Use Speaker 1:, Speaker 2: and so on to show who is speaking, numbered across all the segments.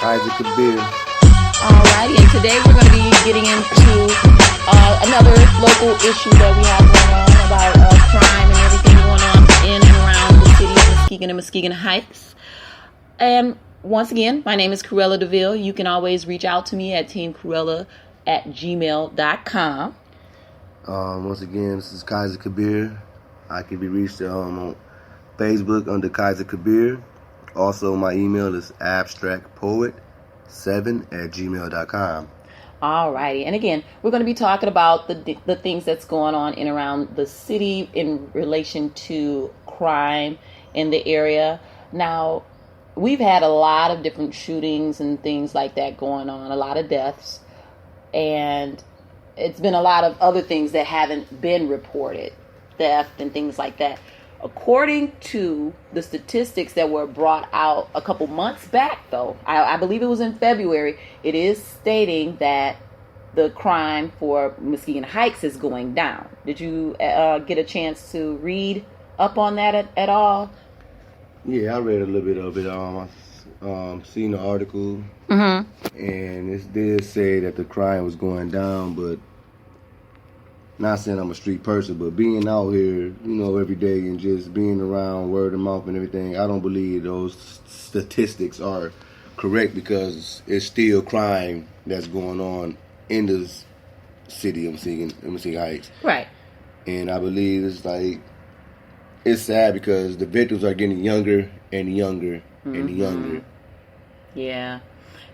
Speaker 1: Kaiser Kabir.
Speaker 2: Alrighty, and today we're going to be getting into another local issue that we have going on about crime and everything going on in and around the city of Muskegon and Muskegon Heights. And once again, my name is Cruella DeVille. You can always reach out to me at teamcruella@gmail.com.
Speaker 1: Once again, this is Kaiser Kabir. I can be reached on Facebook under Kaiser Kabir. Also, my email is abstractpoet7@gmail.com.
Speaker 2: Alrighty, and again, we're going to be talking about the things that's going on in around the city in relation to crime in the area. Now, we've had a lot of different shootings and things like that going on, a lot of deaths, and it's been a lot of other things that haven't been reported, theft and things like that. According to the statistics that were brought out a couple months back, though, I believe it was in February, it is stating that the crime for Muskegon Heights is going down. Did you get a chance to read up on that at all?
Speaker 1: Yeah, I read a little bit of it. I seen the article, and it did say that the crime was going down, but not saying I'm a street person, but being out here, every day and just being around word of mouth and everything, I don't believe those statistics are correct because it's still crime that's going on in the city of Muskegon Heights.
Speaker 2: Right.
Speaker 1: And I believe it's sad because the victims are getting younger and younger and younger.
Speaker 2: Yeah.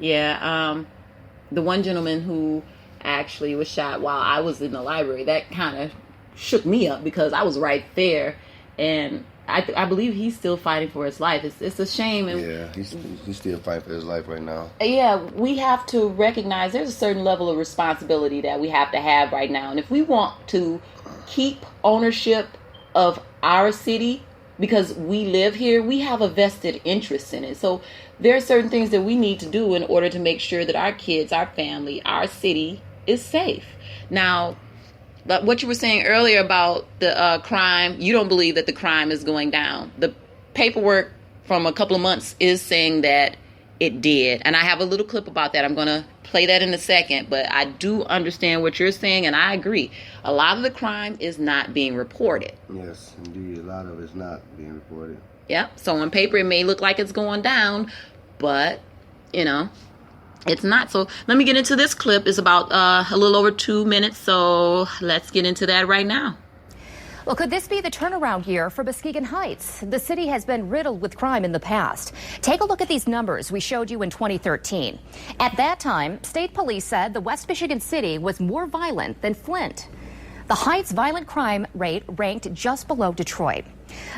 Speaker 2: The one gentleman who actually was shot while I was in the library, that kind of shook me up because I was right there, and I believe he's still fighting for his life. It's a shame.
Speaker 1: Yeah, he's still fighting for his life right now.
Speaker 2: Yeah, we have to recognize there's a certain level of responsibility that we have to have right now, and if we want to keep ownership of our city, because we live here, we have a vested interest in it. So there are certain things that we need to do in order to make sure that our kids, our family, our city is safe. Now, what you were saying earlier about the crime, you don't believe that the crime is going down. The paperwork from a couple of months is saying that it did. And I have a little clip about that. I'm going to play that in a second. But I do understand what you're saying, and I agree. A lot of the crime is not being reported.
Speaker 1: Yes, indeed. A lot of it's not being reported.
Speaker 2: Yep. So on paper, it may look like it's going down, but, it's not. So let me get into this clip. It's about a little over 2 minutes. So let's get into that right now.
Speaker 3: Well, could this be the turnaround year for Muskegon Heights? The city has been riddled with crime in the past. Take a look at these numbers we showed you in 2013. At that time, state police said the West Michigan city was more violent than Flint. The Heights' violent crime rate ranked just below Detroit.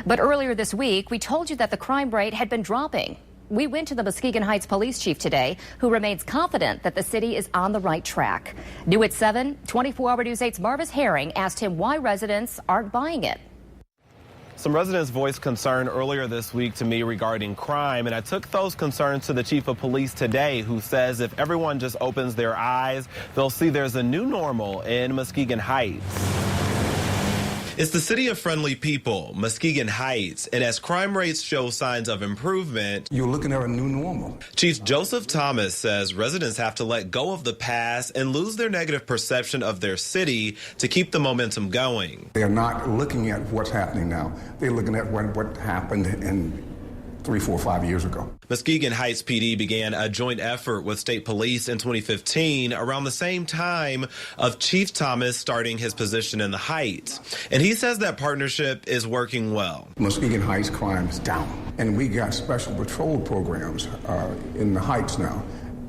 Speaker 3: But earlier this week, we told you that the crime rate had been dropping. We went to the Muskegon Heights police chief today, who remains confident that the city is on the right track. New at 7, 24-hour News 8's Marvis Herring asked him why residents aren't buying it.
Speaker 4: Some residents voiced concern earlier this week to me regarding crime, and I took those concerns to the chief of police today, who says if everyone just opens their eyes, they'll see there's a new normal in Muskegon Heights. It's the city of friendly people, Muskegon Heights, and as crime rates show signs of improvement,
Speaker 5: you're looking at a new normal.
Speaker 4: Chief Joseph Thomas says residents have to let go of the past and lose their negative perception of their city to keep the momentum going.
Speaker 5: They're not looking at what's happening now. They're looking at what happened in 3, 4, 5 years ago.
Speaker 4: Muskegon Heights PD began a joint effort with state police in 2015 around the same time of Chief Thomas starting his position in the Heights. And he says that partnership is working well.
Speaker 5: Muskegon Heights crime is down, and we got special patrol programs in the Heights now.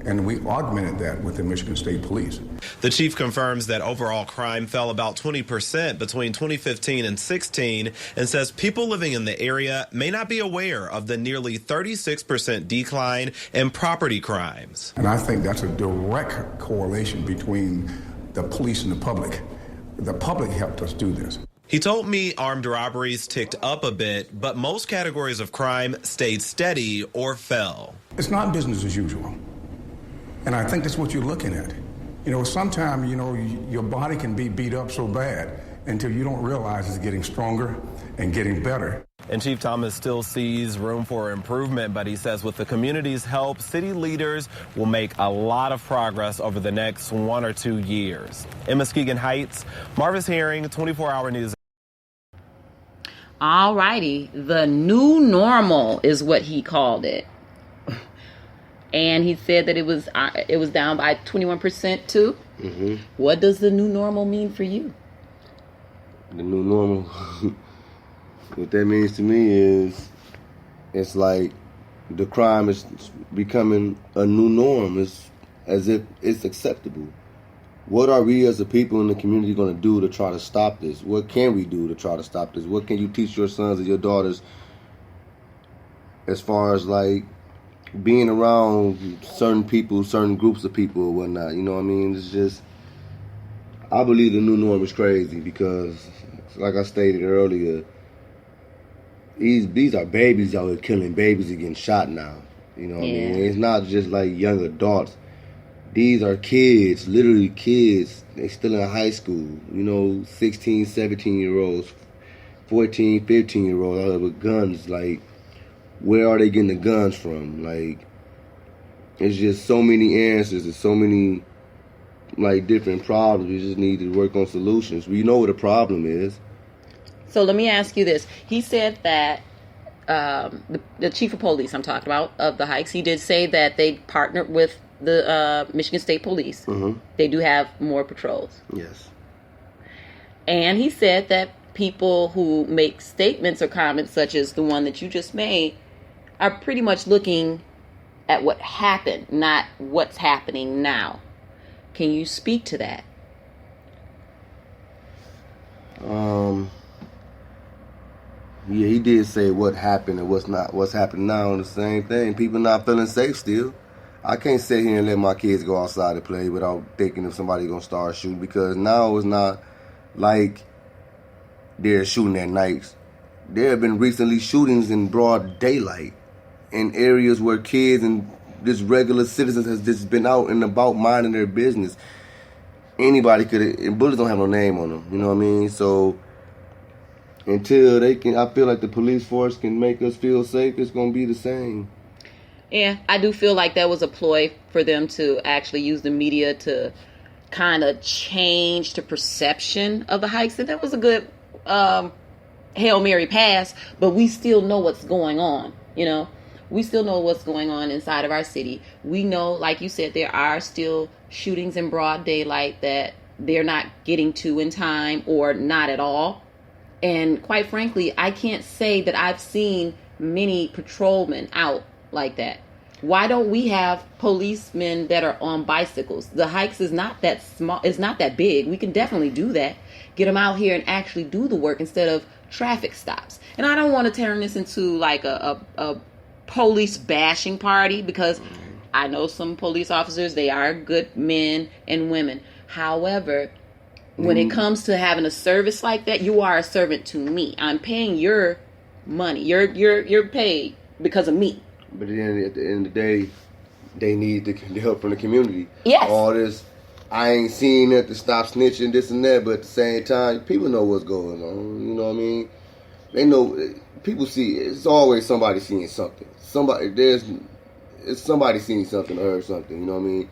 Speaker 5: And we augmented that with the Michigan State Police.
Speaker 4: The chief confirms that overall crime fell about 20% between 2015 and 16 and says people living in the area may not be aware of the nearly 36% decline in property crimes.
Speaker 5: And I think that's a direct correlation between the police and the public. The public helped us do this.
Speaker 4: He told me armed robberies ticked up a bit, but most categories of crime stayed steady or fell.
Speaker 5: It's not business as usual. And I think that's what you're looking at. Sometimes, your body can be beat up so bad until you don't realize it's getting stronger and getting better.
Speaker 4: And Chief Thomas still sees room for improvement, but he says with the community's help, city leaders will make a lot of progress over the next 1 or 2 years. In Muskegon Heights, Marvis Herring, 24-Hour News.
Speaker 2: All righty. The new normal is what he called it. And he said that it was down by 21% too. Mm-hmm. What does the new normal mean for you?
Speaker 1: The new normal, what that means to me is, it's like the crime is becoming a new norm. It's as if it's acceptable. What are we as a people in the community going to do to try to stop this? What can we do to try to stop this? What can you teach your sons and your daughters as far as like being around certain people, certain groups of people or whatnot? You know what I mean? It's just, I believe the new norm is crazy because, like I stated earlier, these are babies out here killing babies and getting shot now. You know what I mean? It's not just like young adults. These are kids, literally kids. They still in high school. You know, 16, 17-year-olds, 14, 15-year-olds out there with guns. Like, where are they getting the guns from? Like, it's just so many answers. There's so many, like, different problems. We just need to work on solutions. We know what the problem is.
Speaker 2: So let me ask you this. He said that the chief of police I'm talking about of the Heights, he did say that they partnered with the Michigan State Police. Mm-hmm. They do have more patrols.
Speaker 1: Yes.
Speaker 2: And he said that people who make statements or comments such as the one that you just made are pretty much looking at what happened, not what's happening now. Can you speak to that?
Speaker 1: Yeah, he did say what happened and what's happening now and the same thing. People not feeling safe still. I can't sit here and let my kids go outside to play without thinking if somebody's going to start shooting, because now it's not like they're shooting at nights. There have been recently shootings in broad daylight in areas where kids and just regular citizens has just been out and about minding their business. Anybody could, and bullets don't have no name on them, you know what I mean? So until they can, I feel like the police force can make us feel safe, it's going to be the same.
Speaker 2: Yeah, I do feel like that was a ploy for them to actually use the media to kind of change the perception of the Heights. And that was a good Hail Mary pass, but we still know what's going on, you know? We still know what's going on inside of our city. We know, like you said, there are still shootings in broad daylight that they're not getting to in time or not at all. And quite frankly, I can't say that I've seen many patrolmen out like that. Why don't we have policemen that are on bicycles? The Heights is not that small. It's not that big. We can definitely do that. Get them out here and actually do the work instead of traffic stops. And I don't want to turn this into like a police bashing party, because I know some police officers, they are good men and women. However, when it comes to having a service like that, you are a servant to me. I'm paying your money. You're paid because of me.
Speaker 1: But then at the end of the day, they need the help from the community.
Speaker 2: Yes.
Speaker 1: All this, I ain't seen it to stop snitching, this and that, but at the same time, people know what's going on. You know what I mean? They know, people see, it's always somebody seeing something. It's somebody seeing something or heard something, you know what I mean?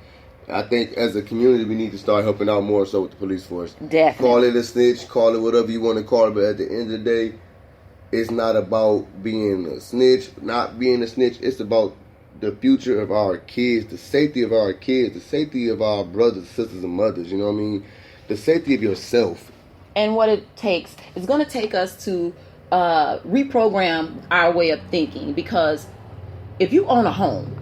Speaker 1: I think as a community, we need to start helping out more so with the police force.
Speaker 2: Definitely.
Speaker 1: Call it a snitch, call it whatever you want to call it, but at the end of the day, it's not about being a snitch, not being a snitch. It's about the future of our kids, the safety of our kids, the safety of our brothers, sisters, and mothers, you know what I mean? The safety of yourself.
Speaker 2: And what it takes, it's going to take us to reprogram our way of thinking, because if you own a home,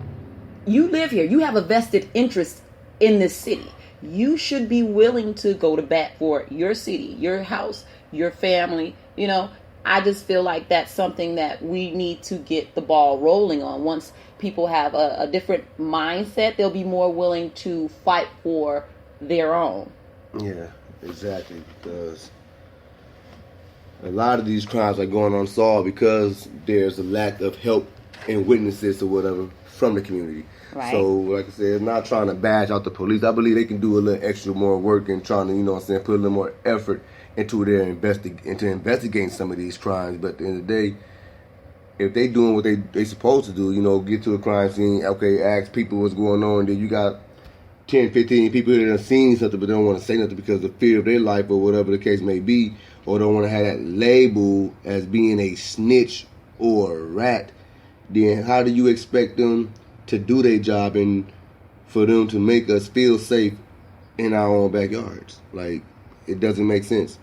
Speaker 2: you live here, you have a vested interest in this city. You should be willing to go to bat for your city, your house, your family. You know, I just feel like that's something that we need to get the ball rolling on. Once people have a different mindset, they'll be more willing to fight for their own.
Speaker 1: Yeah, exactly, because a lot of these crimes are going unsolved because there's a lack of help and witnesses or whatever from the community.
Speaker 2: Right.
Speaker 1: So, like I said, it's not trying to bash out the police. I believe they can do a little extra more work and trying to, you know what I'm saying, put a little more effort into their investigating some of these crimes. But at the end of the day, if they doing what they supposed to do, you know, get to a crime scene, okay, ask people what's going on, then you got 10, 15 people that have seen something but don't want to say nothing because of fear of their life or whatever the case may be, or don't want to have that label as being a snitch or a rat, then how do you expect them to do their job and for them to make us feel safe in our own backyards? Like, it doesn't make sense.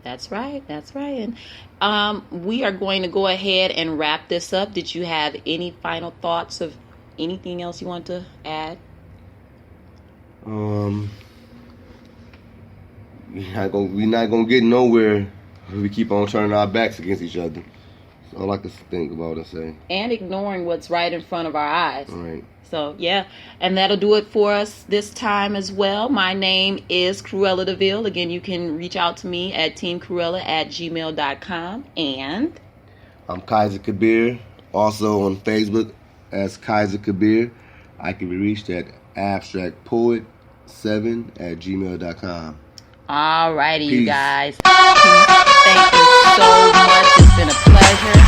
Speaker 2: That's right. That's right. And we are going to go ahead and wrap this up. Did you have any final thoughts of anything else you want to add?
Speaker 1: We're not gonna get nowhere if we keep on turning our backs against each other. That's all I can think about and say.
Speaker 2: And ignoring what's right in front of our eyes.
Speaker 1: All right.
Speaker 2: So, yeah. And that'll do it for us this time as well. My name is Cruella DeVille. Again, you can reach out to me at teamcruella@gmail.com. And
Speaker 1: I'm Kaiser Kabir, also on Facebook as Kaiser Kabir. I can be reached at abstractpoet7@gmail.com.
Speaker 2: all righty, you
Speaker 1: Peace.
Speaker 2: guys. Thank you so much. It's been a pleasure.